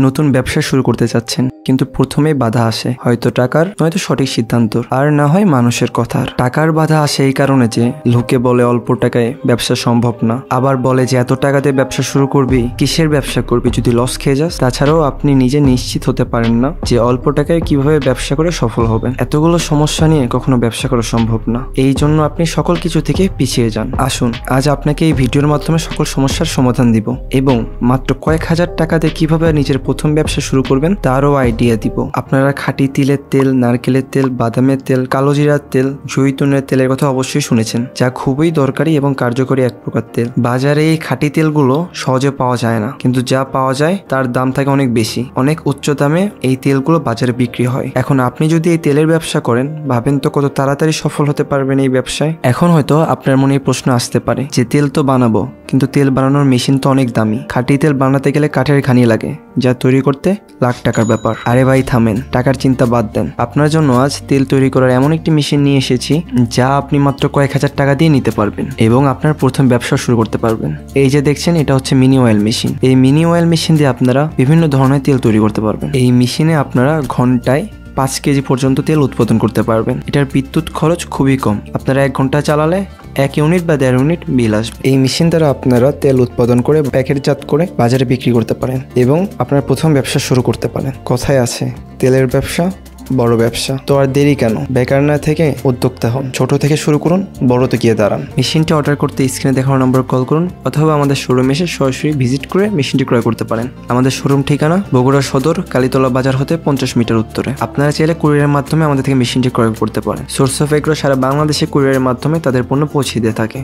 নতুন ব্যবসা শুরু করতে চাচ্ছেন, কিন্তু প্রথমেই বাধা আসে, হয়তো টাকার, নয়তো সঠিক সিদ্ধান্ত, আর না হয় মানুষের কথার। টাকার বাধা আসে এই কারণে যে লোকে বলে অল্প টাকায় ব্যবসা সম্ভব না, আবার বলে যে এত টাকাতে ব্যবসা শুরু করবি, কিসের ব্যবসা করবি যদি লস খেয়ে যাস। তাছাড়াও আপনি নিজে নিশ্চিত হতে পারেন না যে অল্প টাকায় কিভাবে ব্যবসা করে সফল হবেন। এতগুলো সমস্যা নিয়ে কখনো ব্যবসা করা সম্ভব না, এই জন্য আপনি সকল কিছু থেকে পিছিয়ে যান। আসুন আজ আপনাকে এই ভিডিওর মাধ্যমে সকল সমস্যার সমাধান দিব এবং মাত্র কয়েক হাজার টাকাতে কিভাবে নিজের প্রথম ব্যবসা শুরু করবেন তারও আইডিয়া দিব। আপনারা খাঁটি তিলের তেল, নারকেলের তেল, বাদামের তেল, কালো জিরার তেল, জৈতুনের তেলের কথা অবশ্যই শুনেছেন, যা খুবই দরকারি এবং কার্যকরী এক প্রকার তেল। বাজারে এই খাঁটি তেলগুলো সহজে পাওয়া যায় না, কিন্তু যা পাওয়া যায় তার দাম থাকে অনেক বেশি, অনেক উচ্চ দামে এই তেলগুলো বাজারে বিক্রি হয়। এখন আপনি যদি এই তেলের ব্যবসা করেন, ভাবেন তো কত তাড়াতাড়ি সফল হতে পারবেন এই ব্যবসায়। এখন হয়তো আপনার মনে এই প্রশ্ন আসতে পারে যে তেল তো বানাবো, কিন্তু তেল বানানোর মেশিন তো অনেক দামি, খাঁটি তেল বানাতে গেলে কাঠের ঘানি লাগে, যা তৈরি করতে লাখ টাকার ব্যাপার। আরে ভাই থামেন, টাকার চিন্তা বাদ দেন। আপনার জন্য আজ তেল তৈরি করার এমন একটি মেশিন নিয়ে এসেছি যা আপনি মাত্র কয়েক হাজার টাকা দিয়ে নিতে পারবেন এবং আপনার প্রথম ব্যবসা শুরু করতে পারবেন। এই যে দেখছেন, এটা হচ্ছে মিনি অয়েল মেশিন। এই মিনি অয়েল মেশিন দিয়ে আপনারা বিভিন্ন ধরনের তেল তৈরি করতে পারবেন। এই মেশিনে আপনারা ঘন্টায় 5 কেজি পর্যন্ত তেল উৎপাদন করতে পারবেন। এটার বিদ্যুৎ খরচ খুবই কম, আপনারা 1 ঘন্টা চালালে 1 ইউনিট বা 1.5 ইউনিট বিল আসবে। এই মেশিন দ্বারা আপনারা তেল উৎপাদন করে প্যাকেটজাত করে বাজারে বিক্রি করতে পারেন এবং আপনার প্রথম ব্যবসা শুরু করতে পারেন। কথায় আছে, তেলের ব্যবসা বড় ব্যবসা। তো আর দেরি কেন, বেকার না থেকে উদ্যোক্তা হন, ছোট থেকে শুরু করুন, বড়তে গিয়ে দাঁড়ান। মেশিনটি অর্ডার করতে স্ক্রিনে দেখানো নম্বরে কল করুন অথবা আমাদের শোরুমে এসে সরাসরি ভিজিট করে মেশিনটি ক্রয় করতে পারেন। আমাদের শোরুম ঠিকানা বগুড়া সদর কালীতলা বাজার হতে 50 মিটার উত্তরে। আপনারা চাইলে কুরিয়ারের মাধ্যমে আমাদের থেকে মেশিনটি ক্রয় করতে পারেন। সোর্স অফ এগ্রো সারা বাংলাদেশে কুরিয়ারের মাধ্যমে তাদের পণ্য পৌঁছে দিয়ে থাকে।